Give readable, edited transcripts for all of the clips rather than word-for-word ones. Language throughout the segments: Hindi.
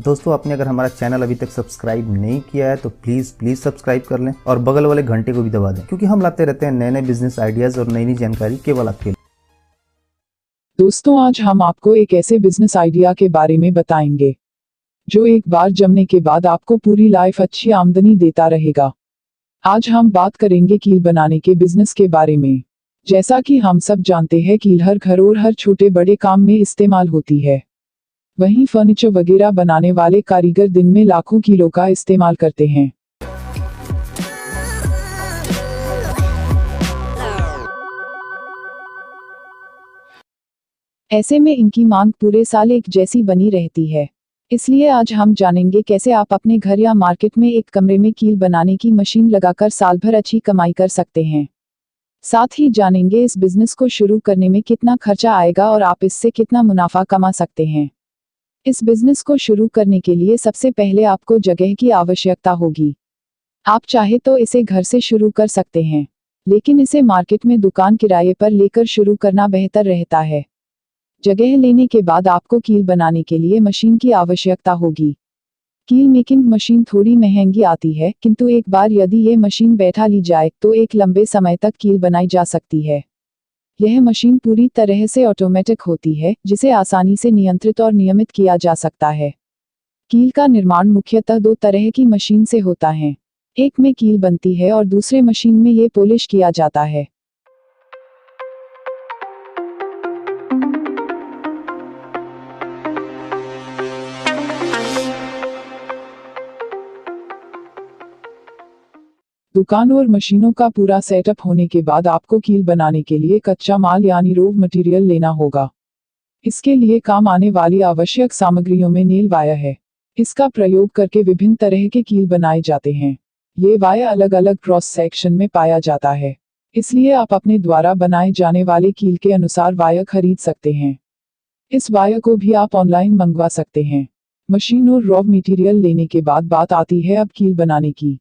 दोस्तों आपने अगर हमारा चैनल अभी तक सब्सक्राइब नहीं किया है तो प्लीज सब्सक्राइब कर लें और बगल वाले घंटे को भी दबा दें, क्योंकि हम लाते रहते हैं नए नए बिजनेस आइडियाज और नई नई जानकारी केवल आपके लिए। दोस्तों आज हम आपको एक ऐसे बिजनेस आइडिया के बारे में बताएंगे जो एक बार जमने के बाद आपको पूरी लाइफ अच्छी आमदनी देता रहेगा। आज हम बात करेंगे कील बनाने के बिजनेस के बारे में। जैसा कि हम सब जानते हैं कील हर घर और हर छोटे बड़े काम में इस्तेमाल होती है। वहीं फर्नीचर वगैरह बनाने वाले कारीगर दिन में लाखों कीलों का इस्तेमाल करते हैं। ऐसे में इनकी मांग पूरे साल एक जैसी बनी रहती है। इसलिए आज हम जानेंगे कैसे आप अपने घर या मार्केट में एक कमरे में कील बनाने की मशीन लगाकर साल भर अच्छी कमाई कर सकते हैं। साथ ही जानेंगे इस बिजनेस को शुरू करने में कितना खर्चा आएगा और आप इससे कितना मुनाफा कमा सकते हैं। इस बिजनेस को शुरू करने के लिए सबसे पहले आपको जगह की आवश्यकता होगी। आप चाहे तो इसे घर से शुरू कर सकते हैं, लेकिन इसे मार्केट में दुकान किराए पर लेकर शुरू करना बेहतर रहता है। जगह लेने के बाद आपको कील बनाने के लिए मशीन की आवश्यकता होगी। कील मेकिंग मशीन थोड़ी महंगी आती है, किंतु एक बार यदि ये मशीन बैठा ली जाए तो एक लंबे समय तक कील बनाई जा सकती है। यह मशीन पूरी तरह से ऑटोमेटिक होती है, जिसे आसानी से नियंत्रित और नियमित किया जा सकता है। कील का निर्माण मुख्यतः दो तरह की मशीन से होता है। एक में कील बनती है और दूसरे मशीन में ये पॉलिश किया जाता है। दुकान और मशीनों का पूरा सेटअप होने के बाद आपको कील बनाने के लिए कच्चा माल यानी रॉ मटेरियल लेना होगा। इसके लिए काम आने वाली आवश्यक सामग्रियों में नेल वायर है। इसका प्रयोग करके विभिन्न तरह के कील बनाए जाते हैं। ये वायर अलग अलग क्रॉस सेक्शन में पाया जाता है, इसलिए आप अपने द्वारा बनाए जाने वाले कील के अनुसार वायर खरीद सकते हैं। इस वायर को भी आप ऑनलाइन मंगवा सकते हैं। मशीन और रॉ मटेरियल लेने के बाद बात आती है अब कील बनाने की।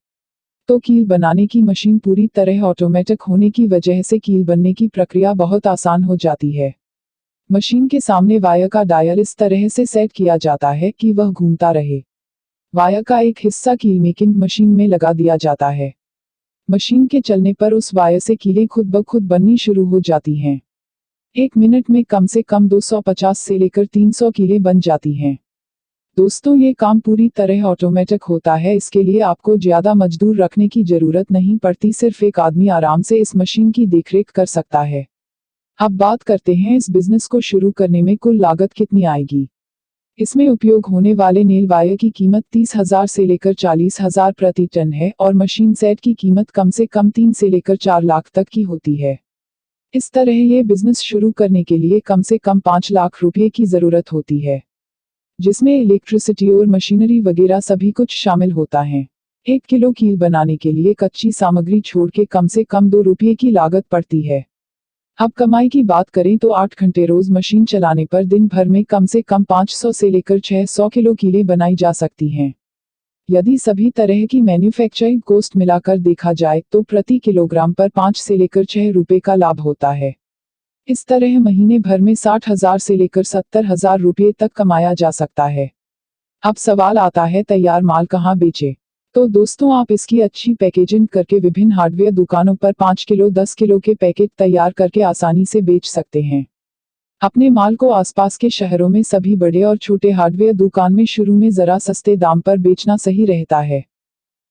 तो कील बनाने की मशीन पूरी तरह ऑटोमेटिक होने की वजह से कील बनने की प्रक्रिया बहुत आसान हो जाती है। मशीन के सामने वायर का डायल इस तरह से सेट किया जाता है कि वह घूमता रहे। वायर का एक हिस्सा कील मेकिंग मशीन में लगा दिया जाता है। मशीन के चलने पर उस वायर से कीलें खुद ब खुद बननी शुरू हो जाती हैं। एक मिनट में कम से कम 250 से लेकर 300 कीलें बन जाती हैं। दोस्तों ये काम पूरी तरह ऑटोमेटिक होता है, इसके लिए आपको ज्यादा मजदूर रखने की जरूरत नहीं पड़ती। सिर्फ एक आदमी आराम से इस मशीन की देखरेख कर सकता है। अब बात करते हैं इस बिजनेस को शुरू करने में कुल लागत कितनी आएगी। इसमें उपयोग होने वाले नेल वायर की कीमत 30,000 से लेकर 40,000 प्रति टन है और मशीन सेट की कीमत कम से कम 3 से लेकर 4 लाख तक की होती है। इस तरह ये बिजनेस शुरू करने के लिए कम से कम 5 लाख रुपये की जरूरत होती है, जिसमें इलेक्ट्रिसिटी और मशीनरी वगैरह सभी कुछ शामिल होता है। 1 किलो कील बनाने के लिए कच्ची सामग्री छोड़ के कम से कम 2 रुपये की लागत पड़ती है। अब कमाई की बात करें तो 8 घंटे रोज मशीन चलाने पर दिन भर में कम से कम 500 से लेकर 600 किलो कीलें बनाई जा सकती हैं। यदि सभी तरह की मैन्युफैक्चरिंग कॉस्ट मिलाकर देखा जाए तो प्रति किलोग्राम पर 5 से लेकर 6 रुपये का लाभ होता है। इस तरह महीने भर में 60,000 से लेकर 70,000 रुपये तक कमाया जा सकता है। अब सवाल आता है तैयार माल कहाँ बेचे। तो दोस्तों आप इसकी अच्छी पैकेजिंग करके विभिन्न हार्डवेयर दुकानों पर 5 किलो 10 किलो के पैकेट तैयार करके आसानी से बेच सकते हैं। अपने माल को आसपास के शहरों में सभी बड़े और छोटे हार्डवेयर दुकान में शुरू में जरा सस्ते दाम पर बेचना सही रहता है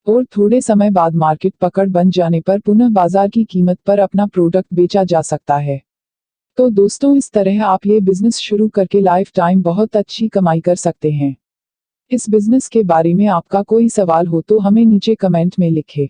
और थोड़े समय बाद मार्केट पकड़ बन जाने पर पुनः बाजार की कीमत पर अपना प्रोडक्ट बेचा जा सकता है। तो दोस्तों इस तरह आप ये बिजनेस शुरू करके लाइफ टाइम बहुत अच्छी कमाई कर सकते हैं। इस बिजनेस के बारे में आपका कोई सवाल हो तो हमें नीचे कमेंट में लिखें।